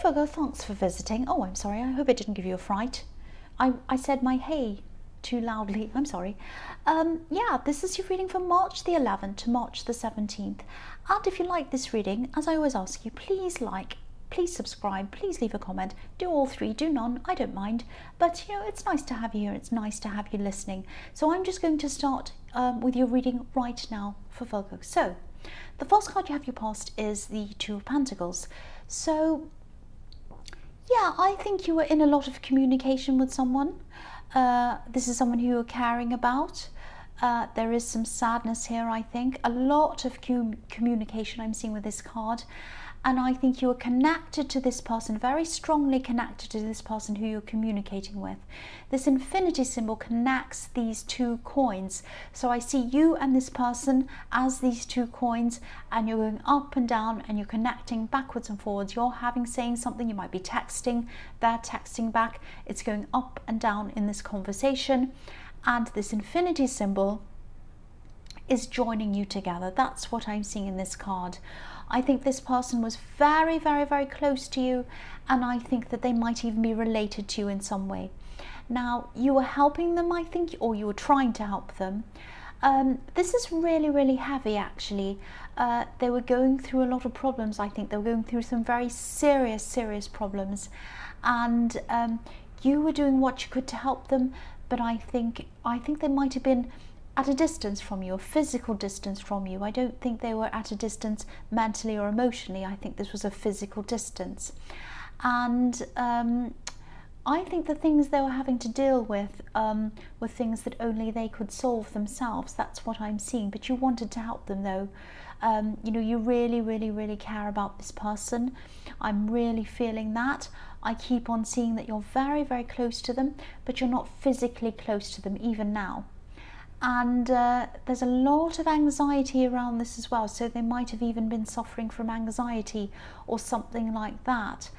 Virgo, thanks for visiting. Oh, I'm sorry, I hope it didn't give you a fright. I said my hey too loudly, I'm sorry. Yeah, this is your reading from March the 11th to March the 17th. And if you like this reading, as I always ask you, please like, please subscribe, please leave a comment. Do all three, do none, I don't mind. But, you know, it's nice to have you here. It's nice to have you listening. So I'm just going to start with your reading right now for Virgo. So the first card you have your past is the Two of Pentacles. So yeah, I think you were in a lot of communication with someone. This is someone who you're caring about. There is some sadness here, I think. A lot of communication I'm seeing with this card. And I think you are connected to this person, very strongly connected to this person who you're communicating with. This infinity symbol connects these two coins. So I see you and this person as these two coins, and you're going up and down and you're connecting backwards and forwards. You're saying something, you might be texting, they're texting back. It's going up and down in this conversation. And this infinity symbol is joining you together. That's what I'm seeing in this card. I think this person was very, very, very close to you, and I think that they might even be related to you in some way. Now, you were helping them, I think, or you were trying to help them. This is really, really heavy, actually. They were going through a lot of problems, I think. They were going through some very serious, serious problems. And you were doing what you could to help them, but I think they might have been at a distance from you, a physical distance from you. I don't think they were at a distance mentally or emotionally. I think this was a physical distance. And I think the things they were having to deal with were things that only they could solve themselves. That's what I'm seeing. But you wanted to help them, though. You know, you really, really, really care about this person. I'm really feeling that. I keep on seeing that you're very, very close to them, but you're not physically close to them even now. And there's a lot of anxiety around this as well. So they might have even been suffering from anxiety or something like that.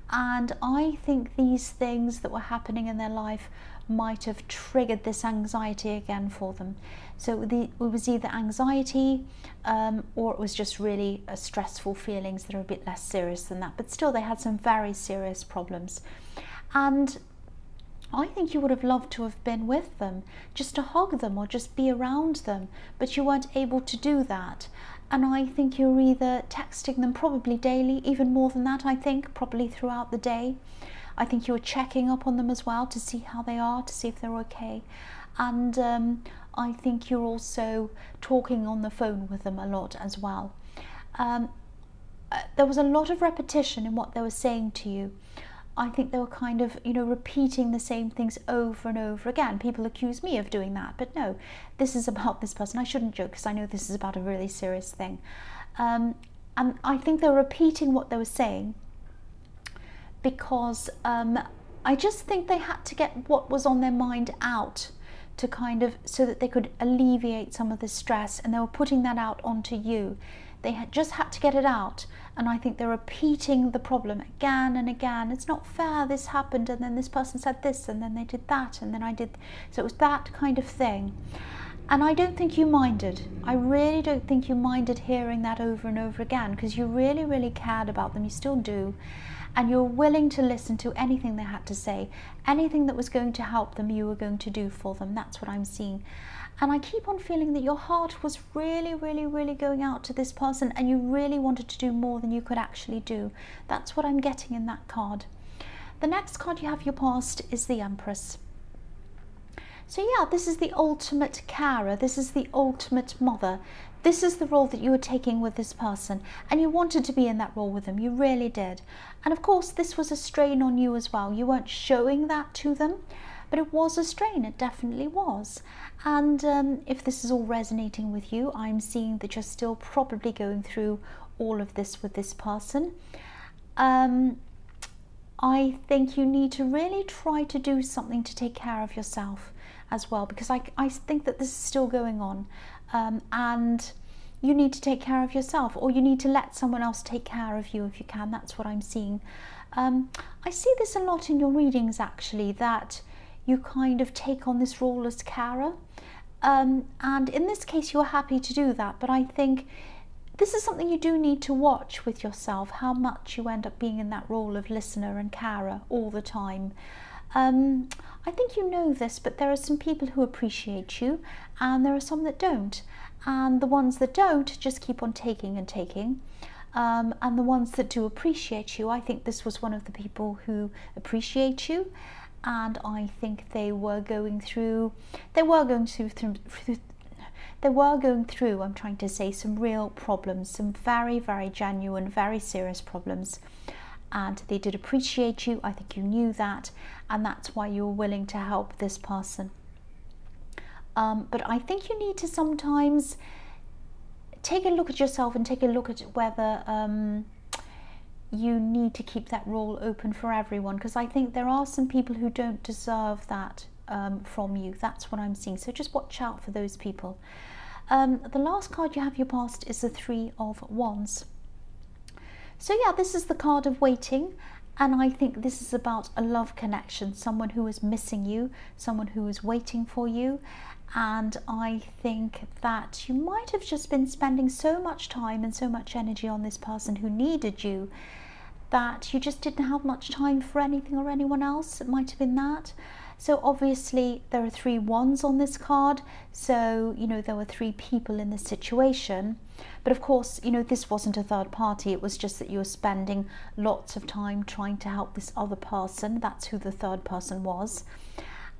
And I think these things that were happening in their life might have triggered this anxiety again for them. So it was either anxiety or it was just really stressful feelings that are a bit less serious than that. But still, they had some very serious problems. And I think you would have loved to have been with them, just to hug them or just be around them, but you weren't able to do that. And I think you're either texting them probably daily, even more than that, I think, probably throughout the day. I think you were checking up on them as well to see how they are, to see if they're okay. And I think you're also talking on the phone with them a lot as well. There was a lot of repetition in what they were saying to you. I think they were kind of, you know, repeating the same things over and over again. People accuse me of doing that, but no, this is about this person. I shouldn't joke because I know this is about a really serious thing. And I think they were repeating what they were saying because I just think they had to get what was on their mind out to kind of, so that they could alleviate some of the stress, and they were putting that out onto you. They just had to get it out, and I think they're repeating the problem again and again. It's not fair, this happened, and then this person said this, and then they did that, and then I did. So it was that kind of thing. And I don't think you minded. I really don't think you minded hearing that over and over again, because you really, really cared about them. You still do. And you're willing to listen to anything they had to say. Anything that was going to help them, you were going to do for them. That's what I'm seeing. And I keep on feeling that your heart was really, really, really going out to this person, and you really wanted to do more than you could actually do. That's what I'm getting in that card. The next card you have your past is the Empress. So yeah, this is the ultimate carer. This is the ultimate mother. This is the role that you were taking with this person, and you wanted to be in that role with them. You really did. And of course, this was a strain on you as well. You weren't showing that to them, but it was a strain. It definitely was. And if this is all resonating with you, I'm seeing that you're still probably going through all of this with this person. I think you need to really try to do something to take care of yourself as well, because I think that this is still going on. And you need to take care of yourself, or you need to let someone else take care of you if you can. That's what I'm seeing. I see this a lot in your readings, actually, that you kind of take on this role as carer. And in this case, you're happy to do that, but I think this is something you do need to watch with yourself, how much you end up being in that role of listener and carer all the time. I think you know this, but there are some people who appreciate you and there are some that don't. And the ones that don't just keep on taking and taking. And the ones that do appreciate you, I think this was one of the people who appreciate you. And I think they were going through, I'm trying to say, some real problems, some very, very genuine, very serious problems. And they did appreciate you. I think you knew that, and that's why you were willing to help this person. But I think you need to sometimes take a look at yourself and take a look at whether you need to keep that role open for everyone, because I think there are some people who don't deserve that from you. That's what I'm seeing. So just watch out for those people. The last card you have your past is the Three of Wands. So yeah, this is the card of waiting, and I think this is about a love connection, someone who is missing you, someone who is waiting for you. And I think that you might have just been spending so much time and so much energy on this person who needed you that you just didn't have much time for anything or anyone else. It might have been that. So obviously there are 3 wands on this card, so you know there were 3 people in this situation. But of course, you know, this wasn't a third party. It was just that you were spending lots of time trying to help this other person. That's who the third person was.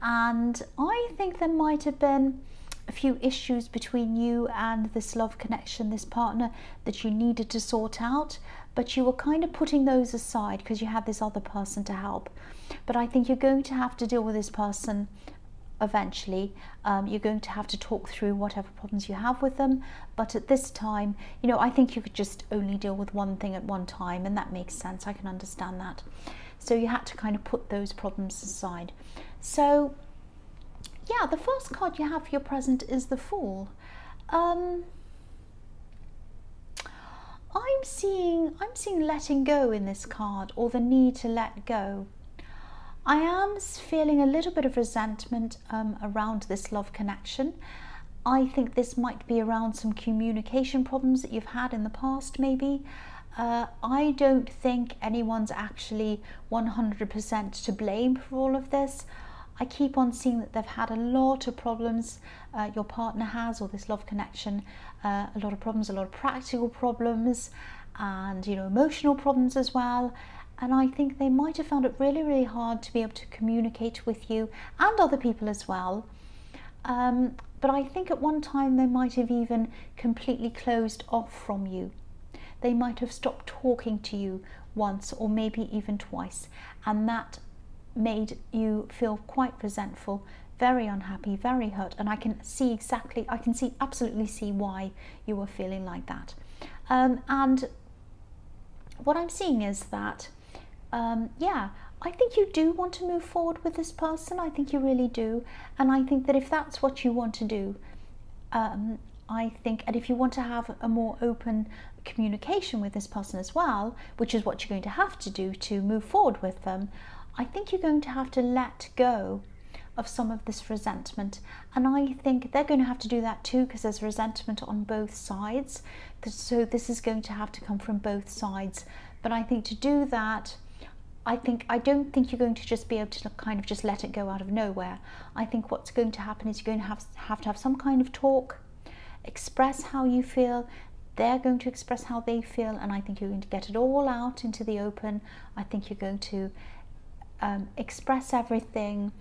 And I think there might have been a few issues between you and this love connection, this partner, that you needed to sort out, but you were kind of putting those aside because you had this other person to help. But I think you're going to have to deal with this person eventually. You're going to have to talk through whatever problems you have with them, but at this time, you know, I think you could just only deal with one thing at one time, and that makes sense. I can understand that. So you had to kind of put those problems aside. So yeah, the first card you have for your present is the Fool. I'm seeing letting go in this card, or the need to let go. I am feeling a little bit of resentment around this love connection. I think this might be around some communication problems that you've had in the past, maybe. I don't think anyone's actually 100% to blame for all of this. I keep on seeing that they've had a lot of problems, your partner has, or this love connection, a lot of problems, a lot of practical problems, and you know, emotional problems as well. And I think they might have found it really, really hard to be able to communicate with you and other people as well. But I think at one time they might have even completely closed off from you. They might have stopped talking to you once, or maybe even twice. And that made you feel quite resentful, very unhappy, very hurt. And I can absolutely see why you were feeling like that. And what I'm seeing is that yeah, I think you do want to move forward with this person. I think you really do. And I think that if that's what you want to do, I think, and if you want to have a more open communication with this person as well, which is what you're going to have to do to move forward with them, I think you're going to have to let go of some of this resentment. And I think they're going to have to do that too, because there's resentment on both sides. So this is going to have to come from both sides. But I think to do that, I don't think you're going to just be able to kind of just let it go out of nowhere. I think what's going to happen is you're going to have some kind of talk, express how you feel. They're going to express how they feel, and I think you're going to get it all out into the open. I think you're going to express everything,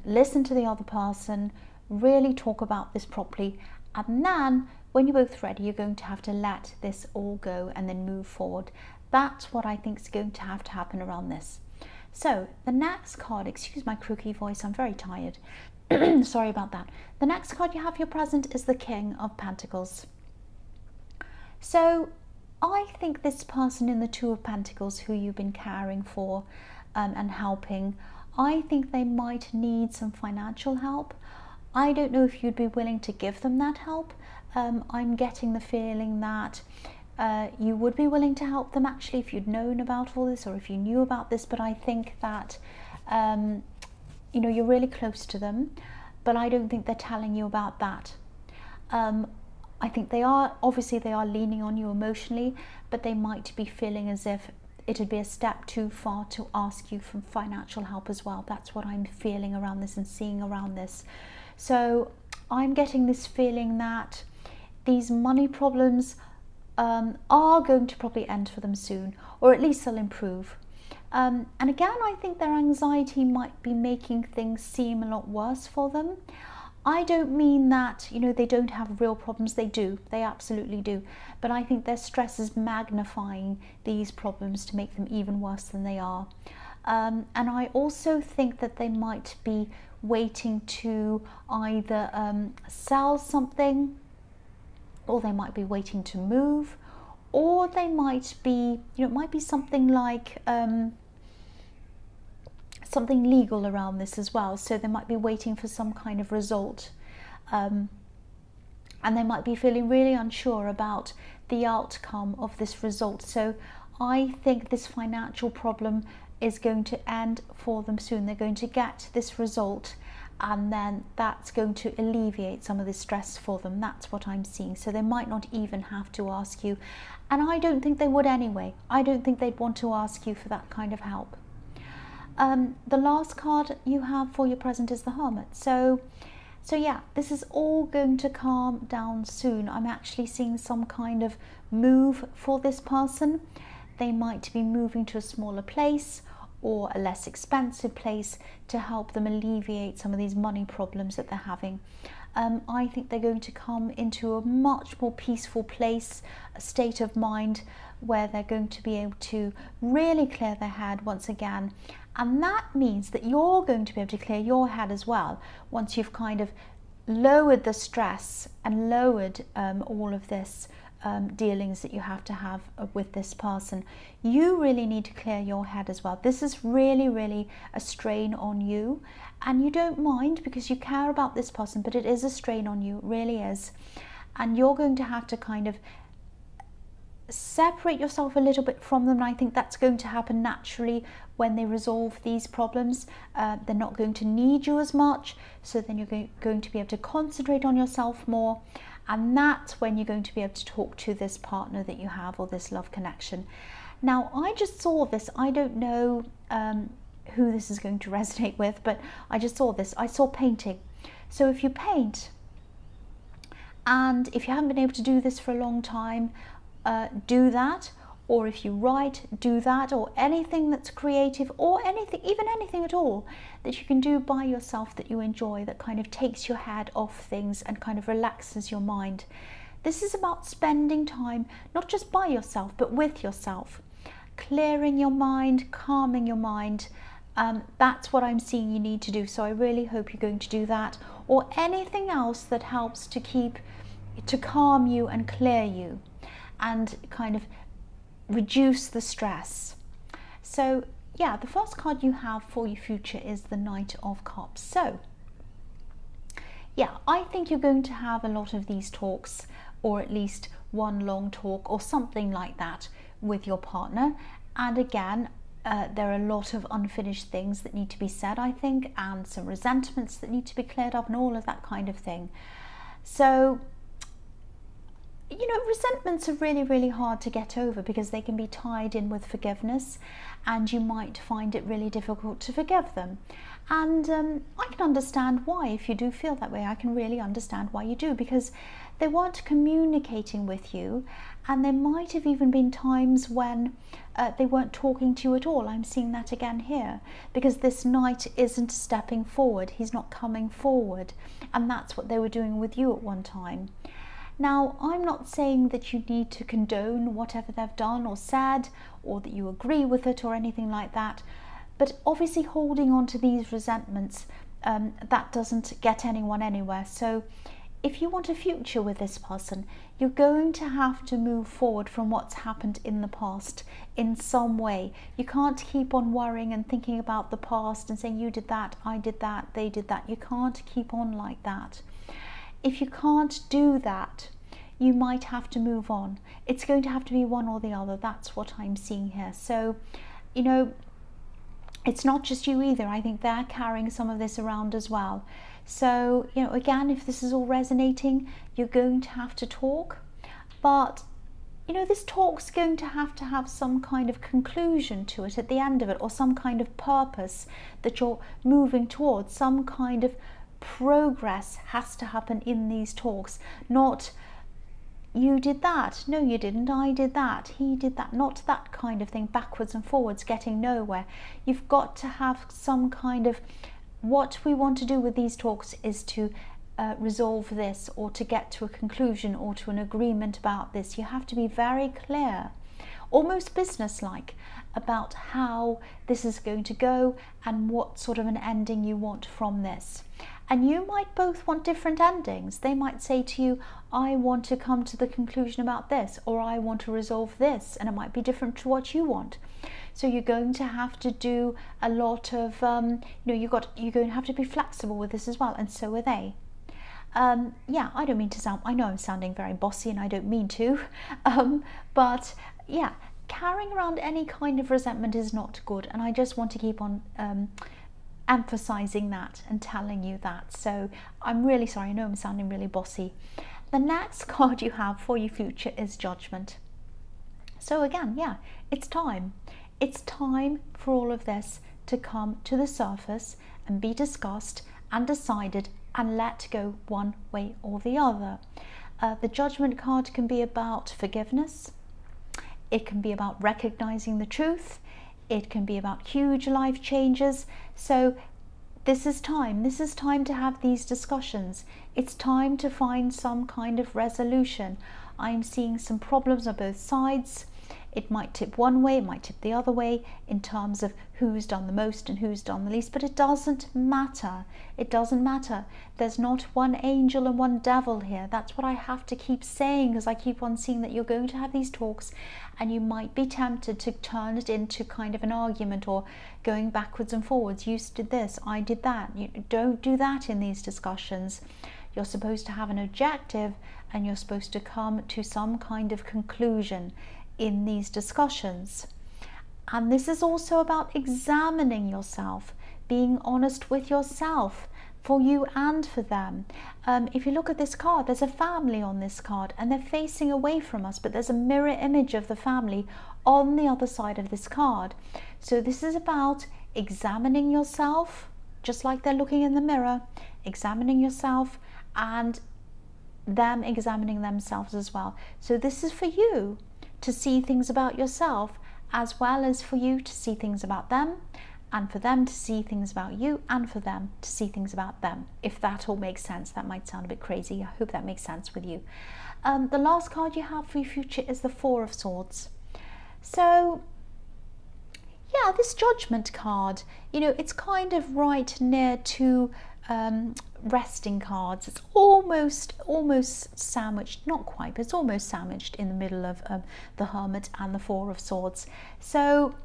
listen to the other person, really talk about this properly, and then when you're both ready, you're going to have to let this all go and then move forward. That's what I think is going to have to happen around this. So the next card, excuse my croaky voice, I'm very tired. Sorry about that. The next card you have your present is the King of Pentacles. So I think this person in the Two of Pentacles who you've been caring for and helping, I think they might need some financial help. I don't know if you'd be willing to give them that help. I'm getting the feeling that you would be willing to help them actually if you'd known about all this, or if you knew about this, but I think that you know, you're really close to them, but I don't think they're telling you about that. I think they are, obviously they are leaning on you emotionally, but they might be feeling as if it'd be a step too far to ask you for financial help as well. That's what I'm feeling around this and seeing around this. So I'm getting this feeling that these money problems are going to probably end for them soon, or at least they'll improve. And again, I think their anxiety might be making things seem a lot worse for them. I don't mean that, you know, they don't have real problems. They do. They absolutely do. But I think their stress is magnifying these problems to make them even worse than they are. And I also think that they might be waiting to either sell something, or they might be waiting to move, or they might be, you know, it might be something like something legal around this as well. So they might be waiting for some kind of result, and they might be feeling really unsure about the outcome of this result. So I think this financial problem is going to end for them soon. They're going to get this result, and then that's going to alleviate some of the stress for them. That's what I'm seeing. So they might not even have to ask you, and I don't think they would anyway. I don't think they'd want to ask you for that kind of help. The last card you have for your present is the Hermit. So yeah, this is all going to calm down soon. I'm actually seeing some kind of move for this person. They might be moving to a smaller place or a less expensive place to help them alleviate some of these money problems that they're having. I think they're going to come into a much more peaceful place, a state of mind where they're going to be able to really clear their head once again. And that means that you're going to be able to clear your head as well once you've kind of lowered the stress and lowered all of this dealings that you have to have with this person. You really need to clear your head as well. This is really, really a strain on you, and you don't mind because you care about this person, but it is a strain on you, it really is. And you're going to have to kind of separate yourself a little bit from them, and I think that's going to happen naturally when they resolve these problems. They're not going to need you as much, so then you're going to be able to concentrate on yourself more, and that's when you're going to be able to talk to this partner that you have, or this love connection. Now, I just saw this. I don't know who this is going to resonate with, but I just saw this. I saw painting. So if you paint, and if you haven't been able to do this for a long time, do that. Or if you write, do that. Or anything that's creative, or anything, even anything at all that you can do by yourself that you enjoy, that kind of takes your head off things and kind of relaxes your mind. This is about spending time not just by yourself but with yourself, clearing your mind, calming your mind. That's what I'm seeing you need to do. So I really hope you're going to do that, or anything else that helps to calm you and clear you and kind of reduce the stress. So yeah, the first card you have for your future is the Knight of Cups. So yeah, I think you're going to have a lot of these talks, or at least one long talk or something like that with your partner. And again, there are a lot of unfinished things that need to be said, I think, and some resentments that need to be cleared up and all of that kind of thing. So, you know, resentments are really, really hard to get over because they can be tied in with forgiveness, and you might find it really difficult to forgive them. And I can understand why. If you do feel that way, I can really understand why you do, because they weren't communicating with you, and there might have even been times when they weren't talking to you at all. I'm seeing that again here, because this knight isn't stepping forward. He's not coming forward, and that's what they were doing with you at one time. Now, I'm not saying that you need to condone whatever they've done or said, or that you agree with it or anything like that, but obviously holding on to these resentments, that doesn't get anyone anywhere. So if you want a future with this person, you're going to have to move forward from what's happened in the past in some way. You can't keep on worrying and thinking about the past and saying, you did that, I did that, they did that. You can't keep on like that. If you can't do that, you might have to move on. It's going to have to be one or the other. That's what I'm seeing here. So, you know, it's not just you either. I think they're carrying some of this around as well. So, you know, again, if this is all resonating, you're going to have to talk, but you know, this talk's going to have some kind of conclusion to it at the end of it, or some kind of purpose that you're moving towards. Some kind of progress has to happen in these talks. Not, you did that, no you didn't, I did that, he did that. Not that kind of thing, backwards and forwards, getting nowhere. You've got to have some kind of, what we want to do with these talks is to resolve this, or to get to a conclusion or to an agreement about this. You have to be very clear, almost businesslike, about how this is going to go and what sort of an ending you want from this. And you might both want different endings. They might say to you, I want to come to the conclusion about this, or I want to resolve this, and it might be different to what you want. So you're going to have to do a lot of, you know, you're going to have to be flexible with this as well, and so are they. Yeah, I don't mean to sound, I know I'm sounding very bossy and I don't mean to, but yeah, carrying around any kind of resentment is not good, and I just want to keep on emphasizing that and telling you that. So I'm really sorry, I know I'm sounding really bossy. The next card you have for your future is Judgment. So again, yeah, it's time. It's time for all of this to come to the surface and be discussed and decided and let go one way or the other. The Judgment card can be about forgiveness. It can be about recognizing the truth. It can be about huge life changes. So this is time. This is time to have these discussions. It's time to find some kind of resolution. I'm seeing some problems on both sides. It might tip one way, it might tip the other way in terms of who's done the most and who's done the least, but it doesn't matter. It doesn't matter. There's not one angel and one devil here. That's what I have to keep saying, because I keep on seeing that you're going to have these talks and you might be tempted to turn it into kind of an argument, or going backwards and forwards. You did this, I did that. You don't do that in these discussions. You're supposed to have an objective and you're supposed to come to some kind of conclusion in these discussions. And this is also about examining yourself, being honest with yourself, for you and for them. If you look at this card, there's a family on this card and they're facing away from us, but there's a mirror image of the family on the other side of this card. So this is about examining yourself, just like they're looking in the mirror, examining yourself and them examining themselves as well. So this is for you to see things about yourself, as well as for you to see things about them, and for them to see things about you, and for them to see things about them. If that all makes sense. That might sound a bit crazy. I hope that makes sense with you. The last card you have for your future is the Four of Swords. So yeah, this Judgment card, you know, it's kind of right near to resting cards. It's almost sandwiched, not quite, but it's almost sandwiched in the middle of the Hermit and the Four of Swords. So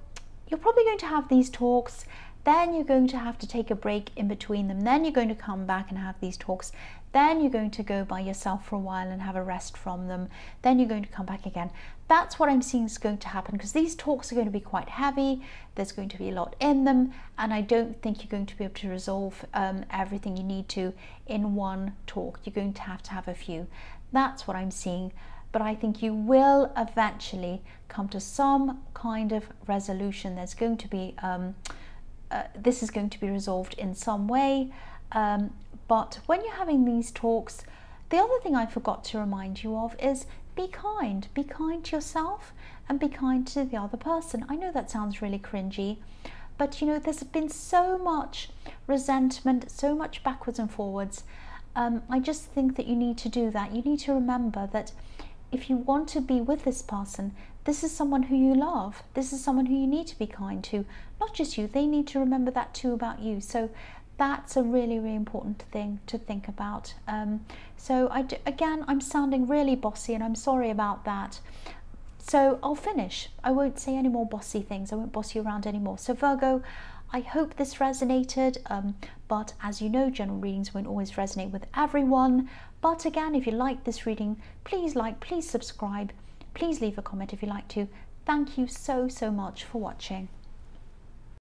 you're probably going to have these talks, then you're going to have to take a break in between them, then you're going to come back and have these talks, then you're going to go by yourself for a while and have a rest from them, then you're going to come back again. That's what I'm seeing is going to happen, because these talks are going to be quite heavy. There's going to be a lot in them, and I don't think you're going to be able to resolve everything you need to in one talk. You're going to have a few. That's what I'm seeing, but I think you will eventually come to some kind of resolution. There's going to be this is going to be resolved in some way, but when you're having these talks, the other thing I forgot to remind you of is be kind. Be kind to yourself and be kind to the other person. I know that sounds really cringy, but you know, there's been so much resentment, so much backwards and forwards. I just think that you need to do that. You need to remember that if you want to be with this person, this is someone who you love. This is someone who you need to be kind to. Not just you, they need to remember that too about you. So that's a really, really important thing to think about. So again, I'm sounding really bossy and I'm sorry about that. So I'll finish. I won't say any more bossy things. I won't boss you around anymore. So Virgo, I hope this resonated, but as you know, general readings won't always resonate with everyone. But again, if you like this reading, please like, please subscribe, please leave a comment if you like to. Thank you so much for watching.